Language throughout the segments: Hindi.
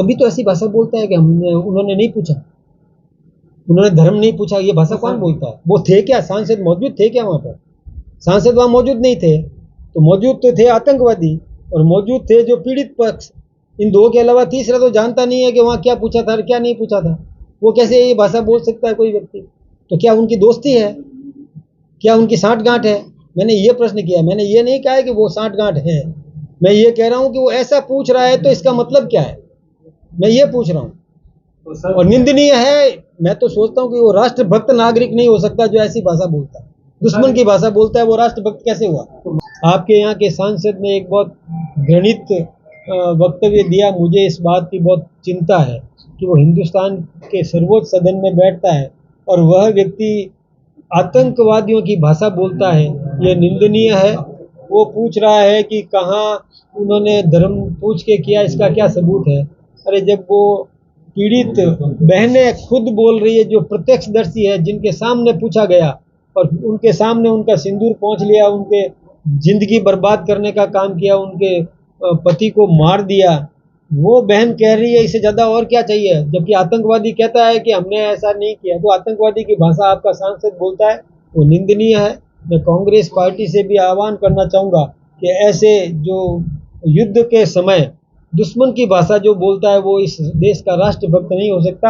तभी तो ऐसी भाषा बोलता है कि हमने उन्होंने नहीं पूछा, उन्होंने धर्म नहीं पूछा। ये भाषा कौन बोलता है? वो थे क्या सांसद? मौजूद थे क्या वहाँ पर? सांसद वहाँ मौजूद नहीं थे, तो मौजूद तो थे आतंकवादी और मौजूद थे जो पीड़ित पक्ष। इन दो के अलावा तीसरा तो जानता नहीं है कि वहाँ क्या पूछा था और क्या नहीं पूछा था। वो कैसे ये भाषा बोल सकता है कोई व्यक्ति? तो क्या उनकी दोस्ती है? क्या उनकी साठगांठ है? मैंने ये प्रश्न किया। मैंने ये नहीं कहा है कि वो साठगांठ है। मैं ये कह रहा हूँ कि वो ऐसा पूछ रहा है तो इसका मतलब क्या है, मैं ये पूछ रहा हूँ। और निंदनीय है। मैं तो सोचता हूँ कि वो राष्ट्रभक्त नागरिक नहीं हो सकता जो ऐसी भाषा बोलता है, दुश्मन की भाषा बोलता है। वो राष्ट्रभक्त कैसे हुआ? आपके यहाँ के सांसद ने एक बहुत घृणित वक्तव्य दिया। मुझे इस बात की बहुत चिंता है कि वो हिंदुस्तान के सर्वोच्च सदन में बैठता है और वह व्यक्ति आतंकवादियों की भाषा बोलता है। यह निंदनीय है। वो पूछ रहा है कि कहाँ उन्होंने धर्म पूछ के किया, इसका क्या सबूत है? अरे जब वो पीड़ित बहनें खुद बोल रही है, जो प्रत्यक्षदर्शी है, जिनके सामने पूछा गया और उनके सामने उनका सिंदूर पहुंच लिया, उनके जिंदगी बर्बाद करने का काम किया, उनके पति को मार दिया, वो बहन कह रही है इससे ज़्यादा और क्या चाहिए? जबकि आतंकवादी कहता है कि हमने ऐसा नहीं किया। तो आतंकवादी की भाषा आपका सांसद बोलता है, वो निंदनीय है। मैं कांग्रेस पार्टी से भी आह्वान करना चाहूँगा कि ऐसे जो युद्ध के समय दुश्मन की भाषा जो बोलता है वो इस देश का राष्ट्रभक्त नहीं हो सकता।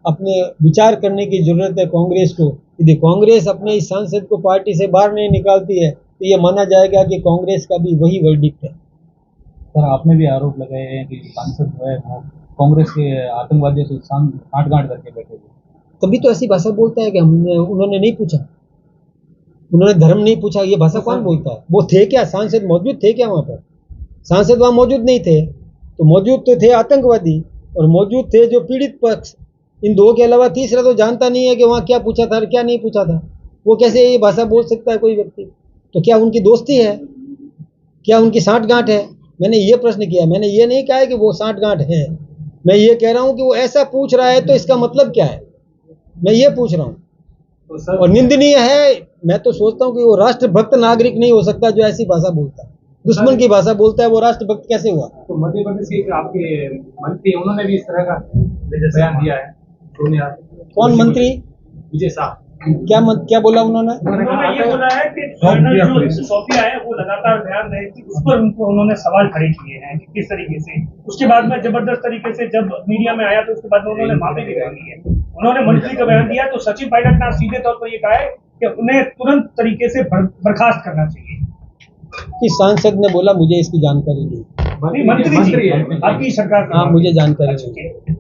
अपने विचार करने की ज़रूरत है कांग्रेस को। यदि कांग्रेस अपने इस सांसद को पार्टी से बाहर नहीं निकालती है तो ये माना जाएगा कि कांग्रेस का भी वही वर्डिक्ट है। सर, आपने भी आरोप लगाए हैं कि सांसद जो है वो कांग्रेस के आतंकवादियों से साठगांठ करके बैठे थे। तभी तो ऐसी भाषा बोलता है कि उन्होंने नहीं पूछा, उन्होंने धर्म नहीं पूछा। ये भाषा कौन बोलता है? वो थे क्या सांसद? मौजूद थे क्या वहाँ पर? सांसद वहाँ मौजूद नहीं थे, तो मौजूद तो थे आतंकवादी और मौजूद थे जो पीड़ित पक्ष। इन दो के अलावा तीसरा तो जानता नहीं है कि वहाँ क्या पूछा था और क्या नहीं पूछा था। वो कैसे ये भाषा बोल सकता है कोई व्यक्ति? तो क्या उनकी दोस्ती है? क्या उनकी साठगांठ है? मैंने ये प्रश्न किया। मैंने ये नहीं कहा है कि वो साठगांठ है। मैं ये कह रहा हूँ कि वो ऐसा पूछ रहा है तो इसका मतलब क्या है, मैं ये पूछ रहा हूँ। और निंदनीय है। मैं तो सोचता हूँ कि वो राष्ट्रभक्त नागरिक नहीं हो सकता जो ऐसी भाषा बोलता है, दुश्मन की भाषा बोलता है। वो राष्ट्रभक्त कैसे हुआ? तो मध्य प्रदेश के आपके मंत्री उन्होंने भी इस तरह का बयान दिया है। कौन मंत्री? विजय शाह। क्या बोला उन्होंने? उन्होंने ये बोला है कि जो सोफिया है वो लगातार बयान रहे थी, उस पर उन्होंने सवाल खड़े किए हैं कि किस तरीके से। उसके बाद में जबरदस्त तरीके से जब मीडिया में आया तो उसके बाद में उन्होंने माफी भी मांगी है। उन्होंने मंत्री का बयान दिया तो सचिन पायलट ने सीधे तौर पर ये कहा है कि उन्हें तुरंत तरीके से बर्खास्त करना चाहिए। किस सांसद ने बोला? मुझे इसकी जानकारी नहीं। मंत्री आपकी सरकार। हाँ, मुझे जानकारी नहीं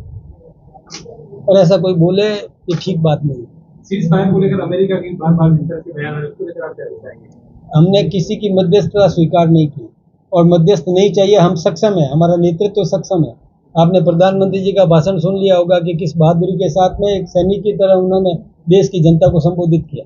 और ऐसा कोई बोले ये ठीक बात नहीं। सीज़फायर को लेकर अमेरिका की बार-बार इस तरह के बयान आ रहे हैं, उसको लेकर आप क्या बताएंगे? हमने किसी की मध्यस्थता स्वीकार नहीं की और मध्यस्थ नहीं चाहिए। हम सक्षम है, हमारा नेतृत्व सक्षम है। आपने प्रधानमंत्री जी का भाषण सुन लिया होगा कि किस बहादुरी के साथ में एक सैनिक की तरह उन्होंने देश की जनता को संबोधित किया।